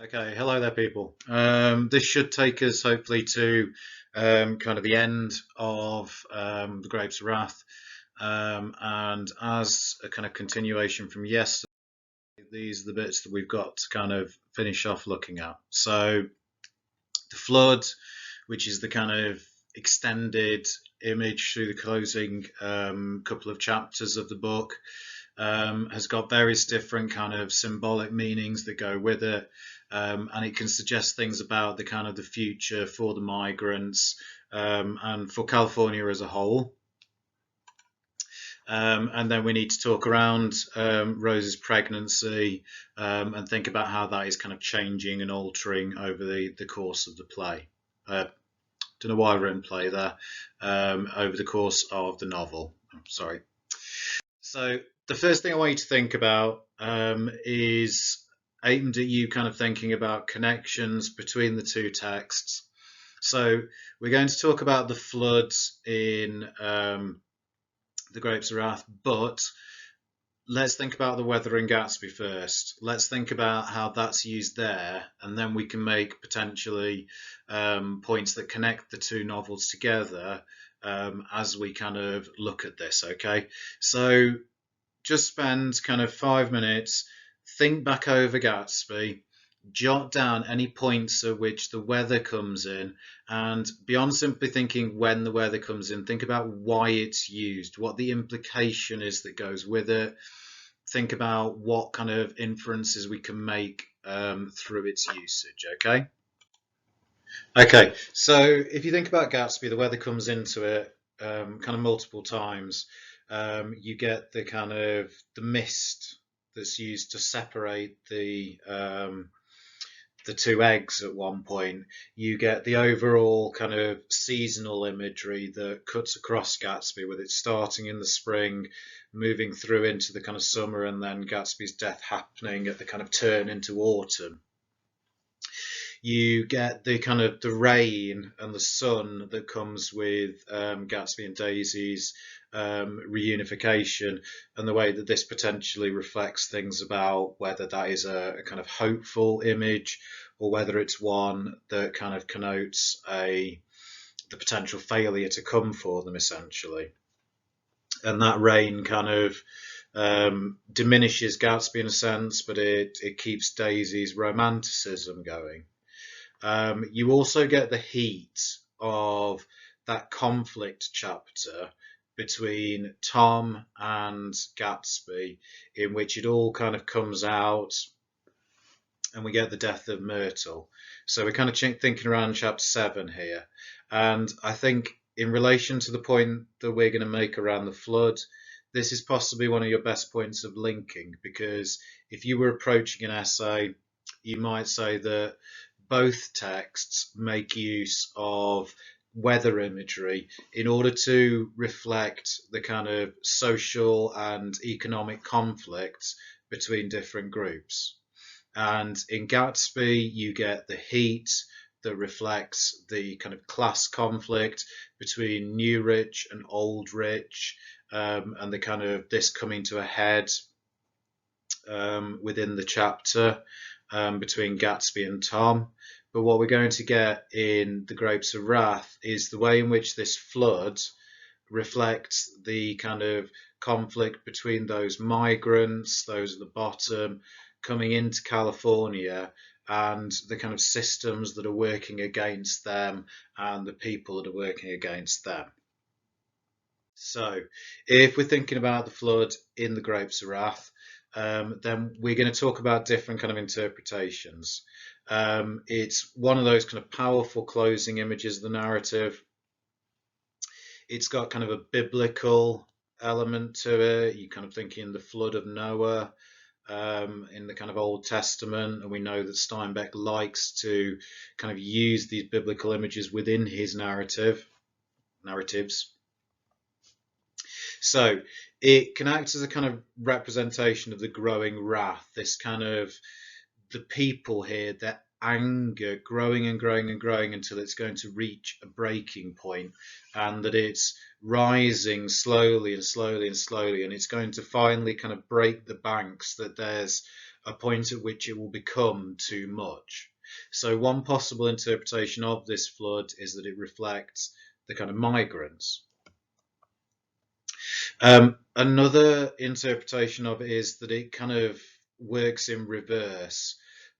Okay, hello there, people. This should take us hopefully to kind of the end of the Grapes of Wrath, and as a kind of continuation from yesterday, these are the bits that we've got to kind of finish off looking at. So, the flood, which is the kind of extended image through the closing couple of chapters of the book, has got various different kind of symbolic meanings that go with it. And it can suggest things about the kind of the future for the migrants and for California as a whole. And then we need to talk around Rose's pregnancy and think about how that is kind of changing and altering over the course of the play. Don't know why I wrote play there. Over the course of the novel. Sorry. So the first thing I want you to think about is aimed at you kind of thinking about connections between the two texts. So we're going to talk about the floods in the Grapes of Wrath, but let's think about the Wuthering Gatsby first. Let's think about how that's used there, and then we can make potentially points that connect the two novels together as we kind of look at this, okay? So just spend kind of 5 minutes, think back over Gatsby, jot down any points at which the weather comes in, and beyond simply thinking when the weather comes in, think about why it's used, what the implication is that goes with it. Think about what kind of inferences we can make through its usage, okay? Okay, so if you think about Gatsby, the weather comes into it kind of multiple times. You get the kind of the mist that's used to separate the two eggs at one point. You get the overall kind of seasonal imagery that cuts across Gatsby, with it starting in the spring, moving through into the kind of summer, and then Gatsby's death happening at the kind of turn into autumn. You get the kind of the rain and the sun that comes with Gatsby and Daisy's reunification, and the way that this potentially reflects things about whether that is a kind of hopeful image or whether it's one that kind of connotes the potential failure to come for them, essentially. And that rain kind of diminishes Gatsby in a sense, but it keeps Daisy's romanticism going. You also get the heat of that conflict chapter between Tom and Gatsby, in which it all kind of comes out, and we get the death of Myrtle. So we're kind of thinking around chapter 7 here. And I think in relation to the point that we're going to make around the flood, this is possibly one of your best points of linking, because if you were approaching an essay, you might say that both texts make use of weather imagery in order to reflect the kind of social and economic conflicts between different groups. And in Gatsby, you get the heat that reflects the kind of class conflict between new rich and old rich, and the kind of this coming to a head within the chapter between Gatsby and Tom. But what we're going to get in The Grapes of Wrath is the way in which this flood reflects the kind of conflict between those migrants, those at the bottom, coming into California, and the kind of systems that are working against them and the people that are working against them. So, if we're thinking about the flood in The Grapes of Wrath, then we're going to talk about different kind of interpretations. It's one of those kind of powerful closing images of the narrative. It's got kind of a biblical element to it. You kind of thinking the flood of Noah in the kind of Old Testament, and we know that Steinbeck likes to kind of use these biblical images within his narratives. So it can act as a kind of representation of the growing wrath, this kind of the people here, their anger growing and growing and growing until it's going to reach a breaking point, and that it's rising slowly and slowly and slowly, and it's going to finally kind of break the banks, that there's a point at which it will become too much. So one possible interpretation of this flood is that it reflects the kind of migrants. Another interpretation of it is that it kind of works in reverse,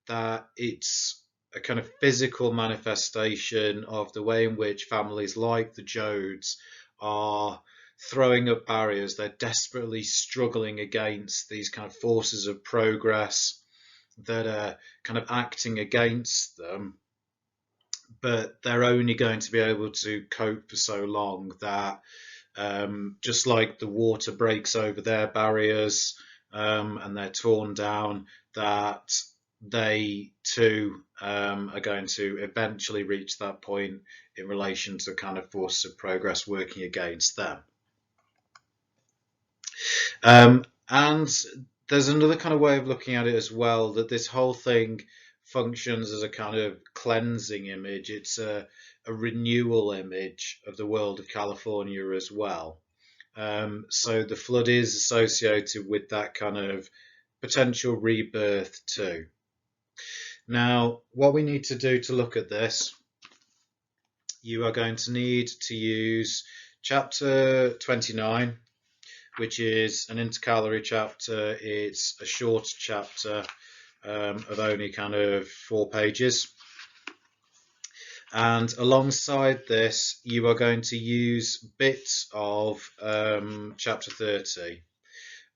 that it's a kind of physical manifestation of the way in which families like the Joads are throwing up barriers. They're desperately struggling against these kind of forces of progress that are kind of acting against them, but they're only going to be able to cope for so long that just like the water breaks over their barriers and they're torn down, that they too are going to eventually reach that point in relation to kind of forces of progress working against them. And there's another kind of way of looking at it as well, that this whole thing functions as a kind of cleansing image. It's a renewal image of the world of California as well. So the flood is associated with that kind of potential rebirth too. Now, what we need to do to look at this, you are going to need to use chapter 29, which is an intercalary chapter. It's a short chapter of only kind of 4 pages. And alongside this, you are going to use bits of chapter 30.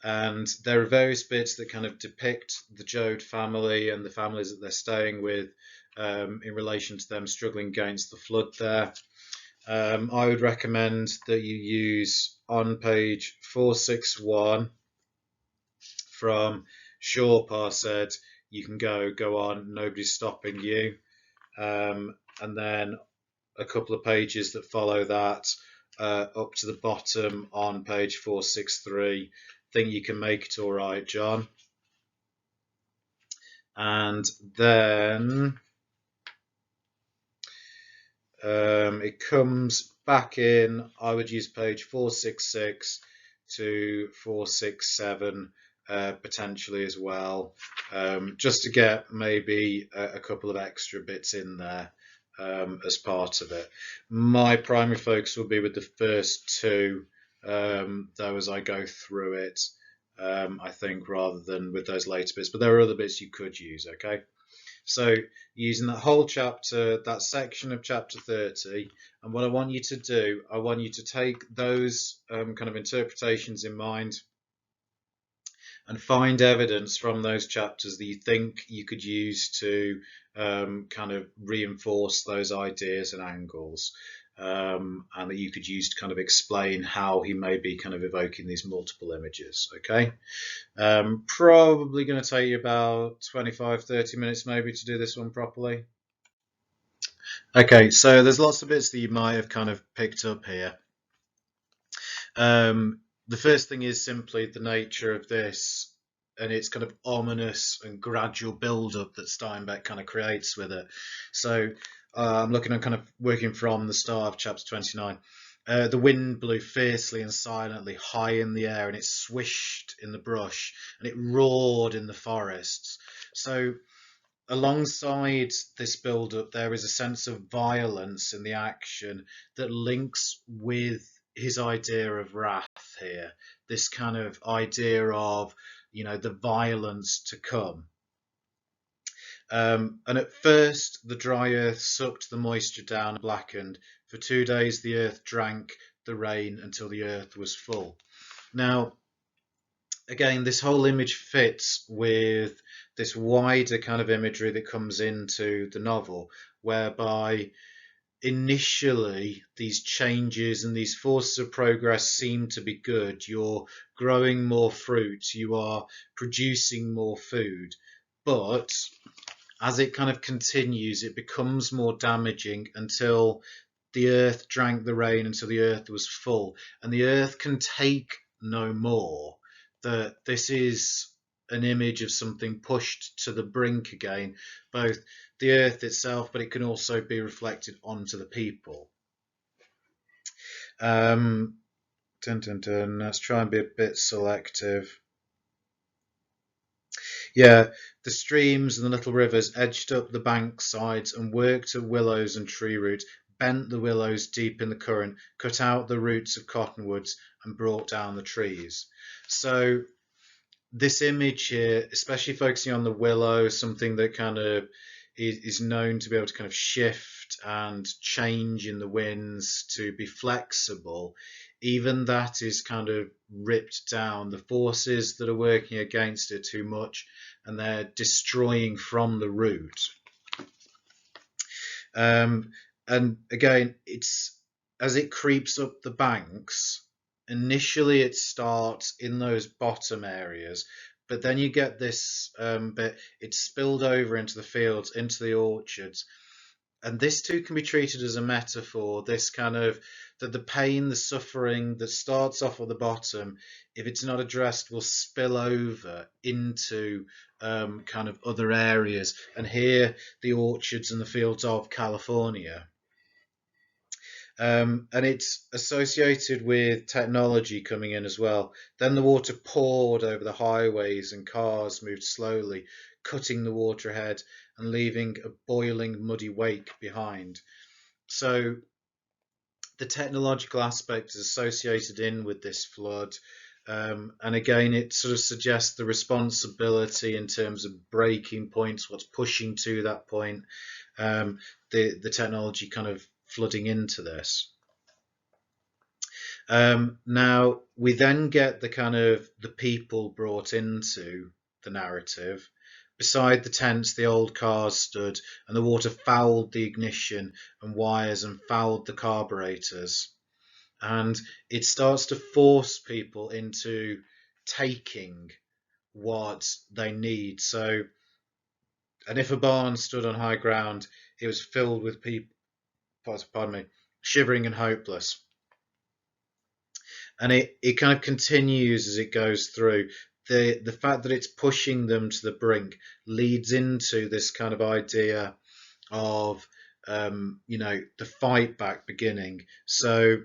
And there are various bits that kind of depict the Joad family and the families that they're staying with in relation to them struggling against the flood there. I would recommend that you use on page 461 from Shaw Parsed. You can go on, nobody's stopping you. And then a couple of pages that follow that up to the bottom on page 463. Think you can make it all right, John. And then it comes back in. I would use page 466 to 467 potentially as well, just to get maybe a couple of extra bits in there as part of it. My primary focus will be with the first two, though, as I go through it, I think, rather than with those later bits. But there are other bits you could use, okay? So using that whole chapter, that section of chapter 30, and what I want you to do, I want you to take those kind of interpretations in mind and find evidence from those chapters that you think you could use to kind of reinforce those ideas and angles, and that you could use to kind of explain how he may be kind of evoking these multiple images, okay? Probably going to take you about 25-30 minutes maybe to do this one properly. Okay, so there's lots of bits that you might have kind of picked up here. The first thing is simply the nature of this, and it's kind of ominous and gradual build-up that Steinbeck kind of creates with it. So I'm looking at kind of working from the start of chapter 29. The wind blew fiercely and silently high in the air, and it swished in the brush, and it roared in the forests. So alongside this build-up, there is a sense of violence in the action that links with his idea of wrath here. This kind of idea of, you know, the violence to come. And at first, the dry earth sucked the moisture down and blackened. For 2 days, the earth drank the rain until the earth was full. Now, again, this whole image fits with this wider kind of imagery that comes into the novel, whereby initially these changes and these forces of progress seem to be good. You're growing more fruit, you are producing more food, but as it kind of continues, it becomes more damaging until the earth drank the rain until the earth was full, and the earth can take no more. That this is an image of something pushed to the brink again, both the earth itself, but it can also be reflected onto the people. Let's try and be a bit selective. Yeah, the streams and the little rivers edged up the bank sides and worked at willows and tree roots, bent the willows deep in the current, cut out the roots of cottonwoods, and brought down the trees. So this image here, especially focusing on the willow, something that kind of is known to be able to kind of shift and change in the winds, to be flexible, even that is kind of ripped down. The forces that are working against it too much, and they're destroying from the root. And again, it's as it creeps up the banks. Initially, it starts in those bottom areas, but then you get this bit. It's spilled over into the fields, into the orchards, and this too can be treated as a metaphor. This kind of that the pain, the suffering that starts off at the bottom, if it's not addressed, will spill over into kind of other areas. And here, the orchards and the fields of California. And it's associated with technology coming in as well. Then the water poured over the highways and cars moved slowly, cutting the water ahead and leaving a boiling, muddy wake behind. So the technological aspect is associated in with this flood. And again, it sort of suggests the responsibility in terms of breaking points, what's pushing to that point, the technology kind of flooding into this. Now we then get the kind of the people brought into the narrative. Beside the tents, the old cars stood, and the water fouled the ignition and wires and fouled the carburetors. And it starts to force people into taking what they need. So, and if a barn stood on high ground, it was filled with people, pardon me, shivering and hopeless. And it kind of continues as it goes through. The fact that it's pushing them to the brink leads into this kind of idea of the fight back beginning. So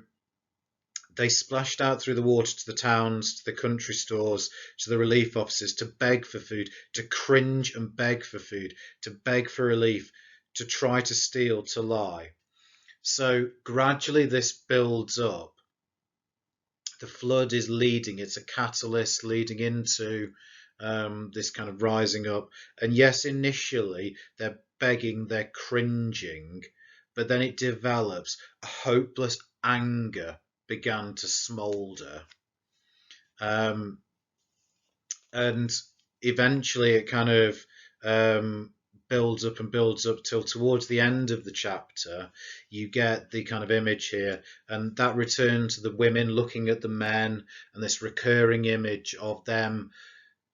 they splashed out through the water to the towns, to the country stores, to the relief offices, to beg for food, to cringe and beg for food, to beg for relief, to try to steal, to lie. So gradually this builds up. The flood is leading, it's a catalyst leading into this kind of rising up. And yes, initially they're begging, they're cringing, but then it develops. A hopeless anger began to smoulder. And eventually it kind of builds up and builds up till towards the end of the chapter you get the kind of image here, and that return to the women looking at the men, and this recurring image of them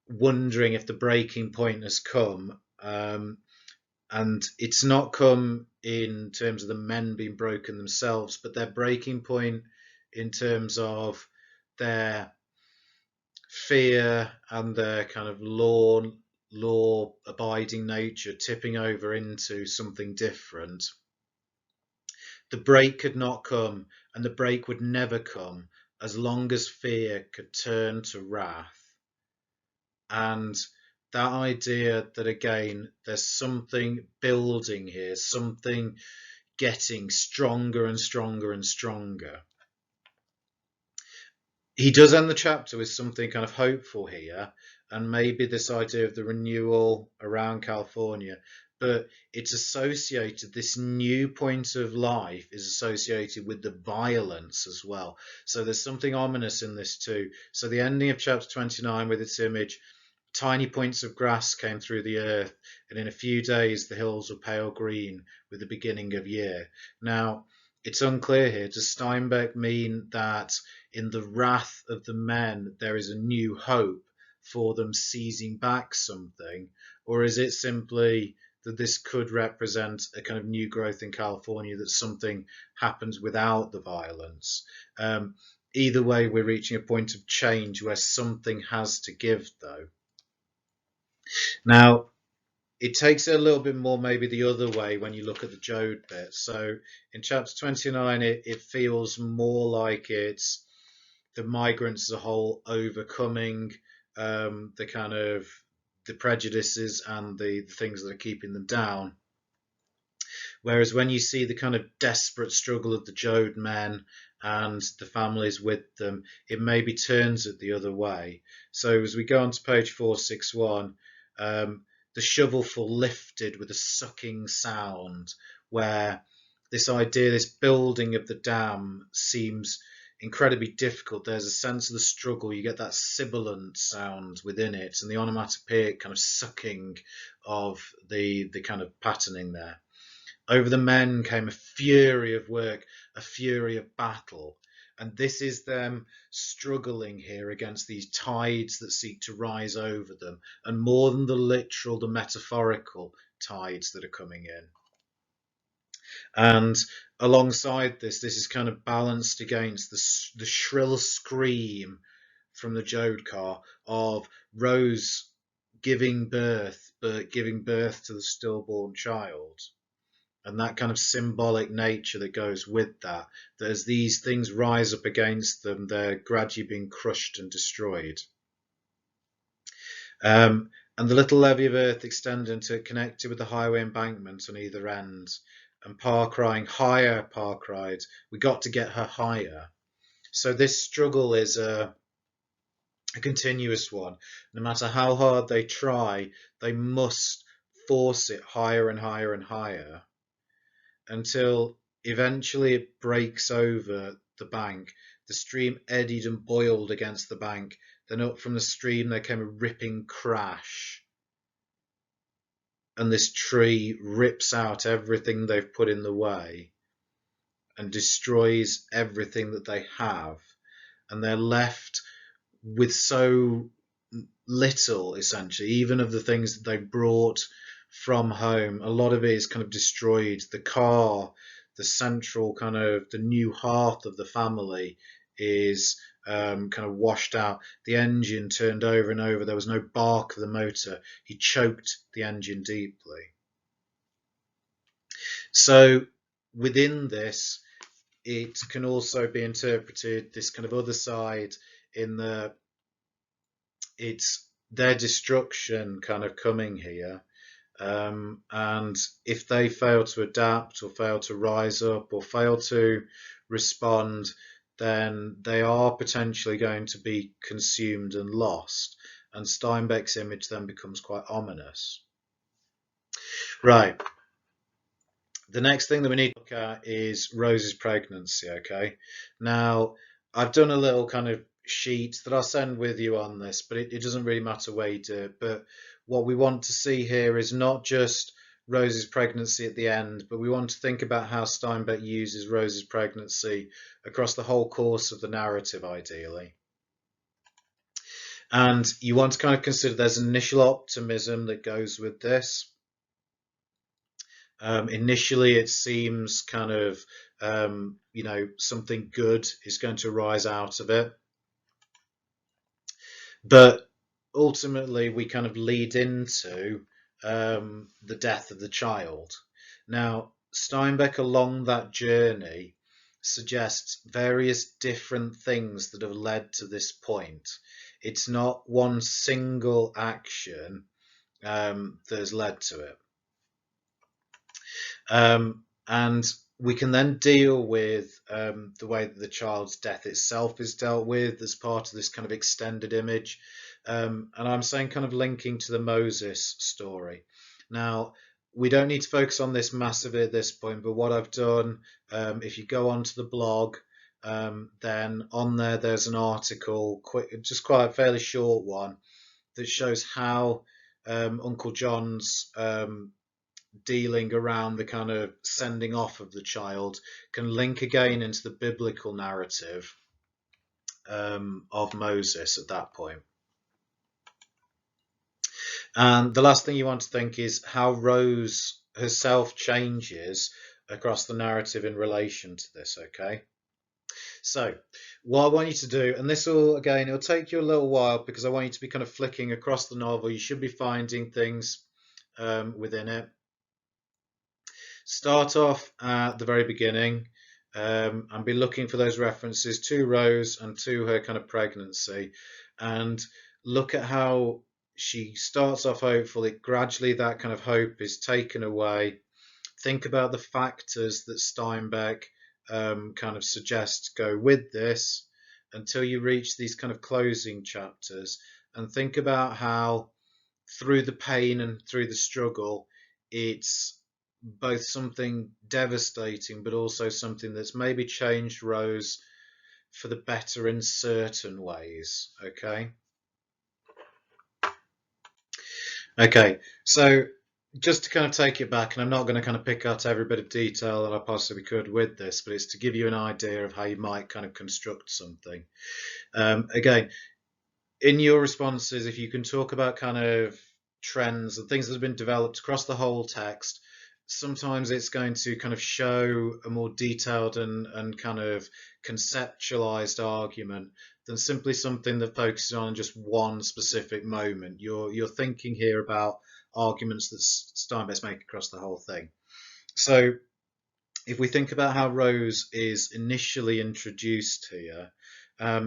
wondering if the breaking point has come. And it's not come in terms of the men being broken themselves, but their breaking point in terms of their fear and their kind of law abiding nature tipping over into something different. The break could not come, and the break would never come as long as fear could turn to wrath. And that idea that again there's something building here, something getting stronger and stronger and stronger. He does end the chapter with something kind of hopeful here, and maybe this idea of the renewal around California, but it's associated, this new point of life is associated with the violence as well. So there's something ominous in this too. So the ending of chapter 29 with its image, tiny points of grass came through the earth, and in a few days the hills were pale green with the beginning of year. Now, it's unclear here. Does Steinbeck mean that in the wrath of the men there is a new hope for them seizing back something? Or is it simply that this could represent a kind of new growth in California, that something happens without the violence? Either way, we're reaching a point of change where something has to give, though. Now, it takes it a little bit more maybe the other way when you look at the Joad bit. So in chapter 29, it feels more like it's the migrants as a whole overcoming the kind of prejudices and the things that are keeping them down. Whereas when you see the kind of desperate struggle of the Joad men and the families with them, it maybe turns it the other way. So as we go on to page 461, the shovelful lifted with a sucking sound, where this idea, this building of the dam seems incredibly difficult. There's a sense of the struggle. You get that sibilant sound within it, and the onomatopoeic kind of sucking of the kind of patterning there. Over the men came a fury of work, a fury of battle. And this is them struggling here against these tides that seek to rise over them. And more than the literal, the metaphorical tides that are coming in. And alongside this is kind of balanced against the shrill scream from the Jodhkar of Rose giving birth to the stillborn child. And that kind of symbolic nature that goes with that as these things rise up against them, they're gradually being crushed and destroyed. And the little levy of earth extending to connect it with the highway embankment on either end. And Pa crying, higher, Pa cried. We got to get her higher. So this struggle is a continuous one. No matter how hard they try, they must force it higher and higher and higher, until eventually it breaks over the bank. The stream eddied and boiled against the bank. Then up from the stream there came a ripping crash. And this tree rips out everything they've put in the way and destroys everything that they have. And they're left with so little, essentially, even of the things that they brought from home. A lot of it is kind of destroyed. The car, the central kind of the new hearth of the family is kind of washed out. The engine turned over and over. There was no bark of the motor. He choked the engine deeply. So within this, it can also be interpreted this kind of other side in the it's their destruction kind of coming here. And if they fail to adapt or fail to rise up or fail to respond, then they are potentially going to be consumed and lost. And Steinbeck's image then becomes quite ominous. Right. The next thing that we need to look at is Rose's pregnancy, okay? Now, I've done a little kind of sheet that I'll send with you on this, but it doesn't really matter where you do it. But what we want to see here is not just Rose's pregnancy at the end, but we want to think about how Steinbeck uses Rose's pregnancy across the whole course of the narrative, ideally. And you want to kind of consider there's an initial optimism that goes with this. Initially, it seems kind of, something good is going to rise out of it. But ultimately, we kind of lead into the death of the child. Now, Steinbeck, along that journey, suggests various different things that have led to this point. It's not one single action that has led to it. And we can then deal with the way that the child's death itself is dealt with as part of this kind of extended image. And I'm saying kind of linking to the Moses story. Now, we don't need to focus on this massively at this point, but what I've done, if you go onto the blog, then on there's an article, just quite a fairly short one, that shows how Uncle John's dealing around the kind of sending off of the child can link again into the biblical narrative of Moses at that point. And the last thing you want to think is how Rose herself changes across the narrative in relation to this, okay? So what I want you to do, and this will, again, it'll take you a little while because I want you to be kind of flicking across the novel. You should be finding things within it. Start off at the very beginning and be looking for those references to Rose and to her kind of pregnancy, and look at how she starts off hopeful. Gradually that kind of hope is taken away. Think about the factors that Steinbeck kind of suggests go with this until you reach these kind of closing chapters, and think about how through the pain and through the struggle, it's both something devastating but also something that's maybe changed Rose for the better in certain ways. Okay, so just to kind of take it back, and I'm not going to kind of pick out every bit of detail that I possibly could with this, but it's to give you an idea of how you might kind of construct something. Again, in your responses, if you can talk about kind of trends and things that have been developed across the whole text, sometimes it's going to kind of show a more detailed and kind of conceptualized argument than simply something that focuses on just one specific moment. You're thinking here about arguments that Steinbeck's make across the whole thing. So if we think about how Rose is initially introduced here,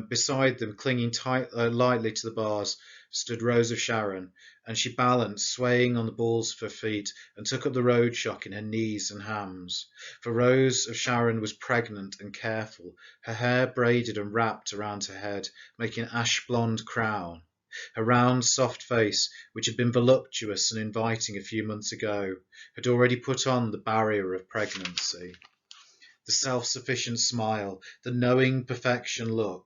beside them, clinging lightly to the bars, stood Rose of Sharon, and she balanced, swaying on the balls of her feet, and took up the road shock in her knees and hams. For Rose of Sharon was pregnant and careful, her hair braided and wrapped around her head, making an ash-blonde crown. Her round, soft face, which had been voluptuous and inviting a few months ago, had already put on the barrier of pregnancy. The self-sufficient smile, the knowing perfection look,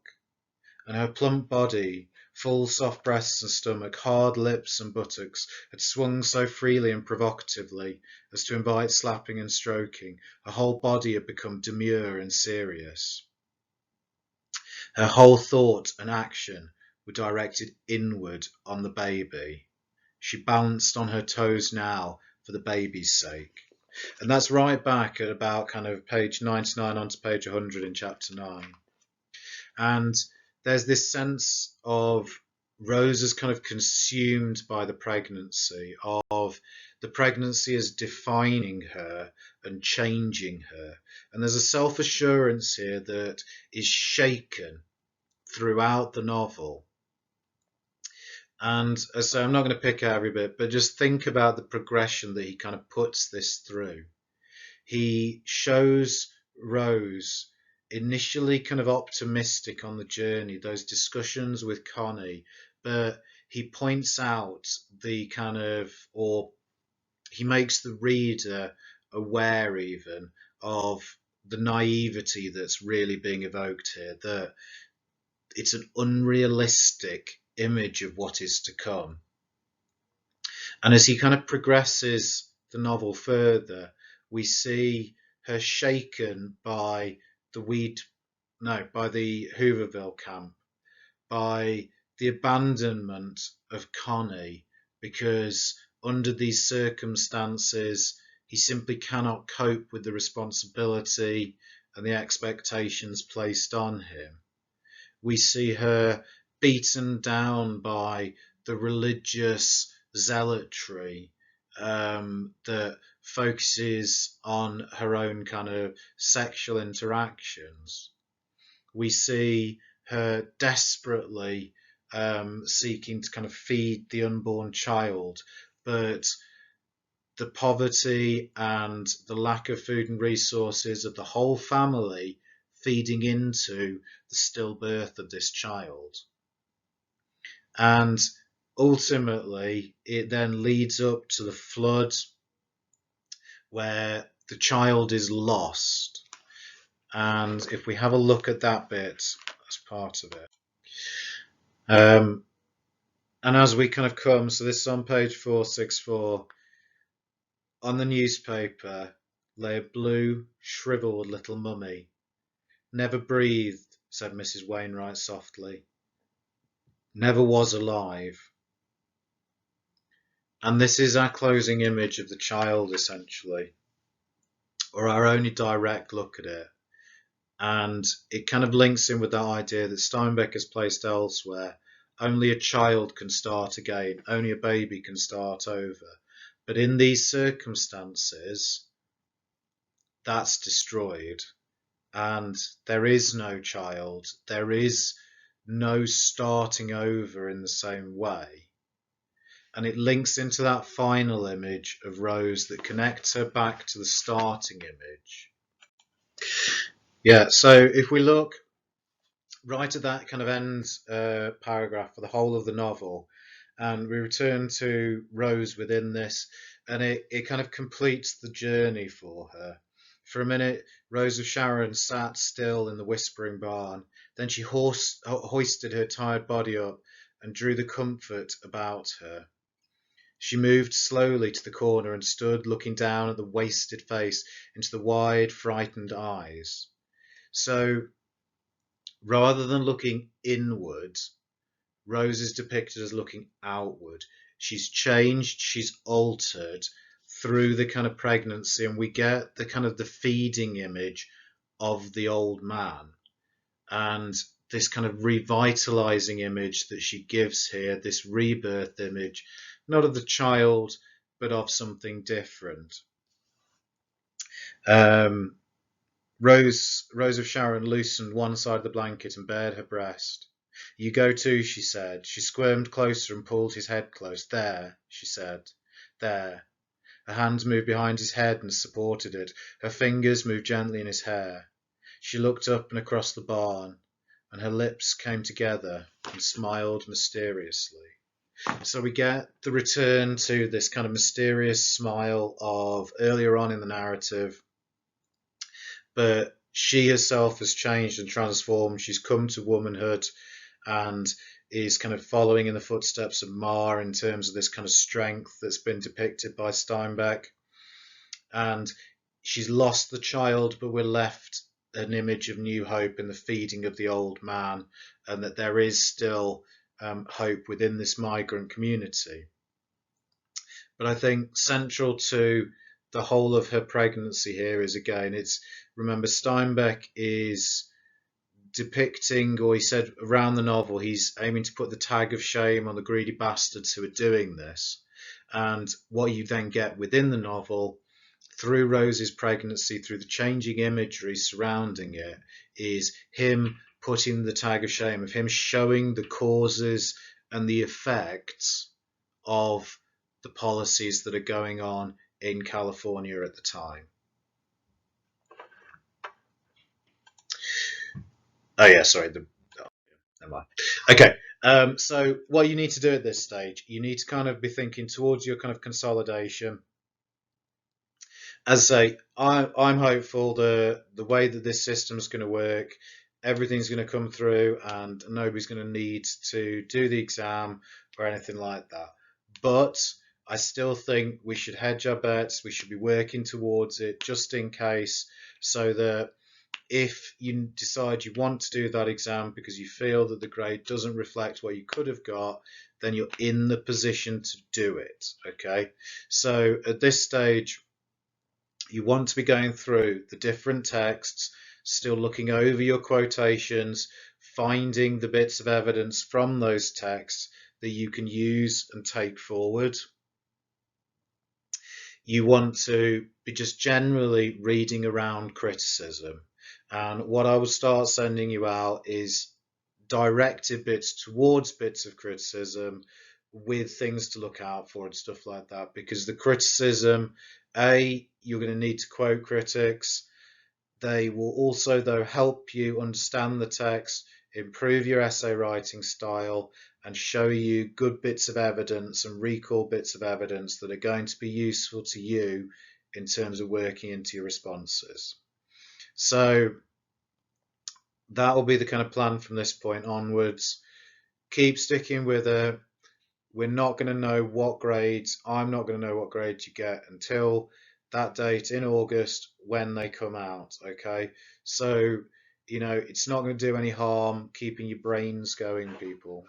and her plump body, full soft breasts and stomach, hard lips and buttocks, had swung so freely and provocatively as to invite slapping and stroking. Her whole body had become demure and serious. Her whole thought and action were directed inward on the baby. She balanced on her toes now for the baby's sake. And that's right back at about kind of page 99 onto page 100 in chapter 9. And there's this sense of Rose is kind of consumed by the pregnancy, of the pregnancy as defining her and changing her. And there's a self-assurance here that is shaken throughout the novel. And so I'm not going to pick out every bit, but just think about the progression that he kind of puts this through. He shows Rose initially kind of optimistic on the journey, those discussions with Connie, but he points out the kind of, or he makes the reader aware even of the naivety that's really being evoked here, that it's an unrealistic image of what is to come. And as he kind of progresses the novel further, we see her shaken by the Hooverville camp, by the abandonment of Connie, because under these circumstances he simply cannot cope with the responsibility and the expectations placed on him. We see her beaten down by the religious zealotry that focuses on her own kind of sexual interactions. We see her desperately seeking to kind of feed the unborn child, but the poverty and the lack of food and resources of the whole family feeding into the stillbirth of this child. And ultimately, it then leads up to the flood where the child is lost. And if we have a look at that bit as part of it. And as we kind of come, so this is on page 464, on the newspaper lay a blue, shriveled little mummy. Never breathed, said Mrs. Wainwright softly. Never was alive. And this is our closing image of the child, essentially, or our only direct look at it. And it kind of links in with that idea that Steinbeck has placed elsewhere. Only a child can start again. Only a baby can start over. But in these circumstances, that's destroyed. And there is no child. There is no starting over in the same way. and it links into that final image of Rose that connects her back to the starting image. Yeah, so if we look right at that kind of end paragraph for the whole of the novel, and we return to Rose within this, and it kind of completes the journey for her. For a minute, Rose of Sharon sat still in the whispering barn. Then she hoisted her tired body up and drew the comfort about her. She moved slowly to the corner and stood looking down at the wasted face into the wide, frightened eyes. So rather than looking inward, Rose is depicted as looking outward. She's changed, she's altered through the kind of pregnancy, and we get the kind of the feeding image of the old man and this kind of revitalizing image that she gives here, this rebirth image, not of the child, but of something different. Rose of Sharon loosened one side of the blanket and bared her breast. You go too, she said. She squirmed closer and pulled his head close. There, she said. There. Her hands moved behind his head and supported it. Her fingers moved gently in his hair. She looked up and across the barn, and her lips came together and smiled mysteriously. So we get the return to this kind of mysterious smile of earlier on in the narrative, but she herself has changed and transformed. She's come to womanhood and is kind of following in the footsteps of Ma in terms of this kind of strength that's been depicted by Steinbeck. And she's lost the child, but we're left an image of new hope in the feeding of the old man, and that there is still hope within this migrant community. But I think central to the whole of her pregnancy here is, again, it's, remember, Steinbeck is depicting, or he said around the novel, he's aiming to put the tag of shame on the greedy bastards who are doing this. And what you then get within the novel, through Rose's pregnancy, through the changing imagery surrounding it, is him putting the tag of shame, of him showing the causes and the effects of the policies that are going on in California at the time. Oh yeah, sorry. Never mind. Okay. So what you need to do at this stage, you need to kind of be thinking towards your kind of consolidation. As I say, I'm hopeful the way that this system is going to work, everything's going to come through, and nobody's going to need to do the exam or anything like that. But I still think we should hedge our bets. We should be working towards it just in case, so that if you decide you want to do that exam because you feel that the grade doesn't reflect what you could have got, then you're in the position to do it. Okay, so at this stage, you want to be going through the different texts, still looking over your quotations, finding the bits of evidence from those texts that you can use and take forward. You want to be just generally reading around criticism. And what I will start sending you out is directed bits towards bits of criticism with things to look out for and stuff like that. Because the criticism, you're going to need to quote critics. They will also, though, help you understand the text, improve your essay writing style, and show you good bits of evidence and recall bits of evidence that are going to be useful to you in terms of working into your responses. So that will be the kind of plan from this point onwards. Keep sticking with it. We're not going to know what grades, I'm not going to know what grades you get until that date in August when they come out, okay? So, it's not going to do any harm keeping your brains going, people.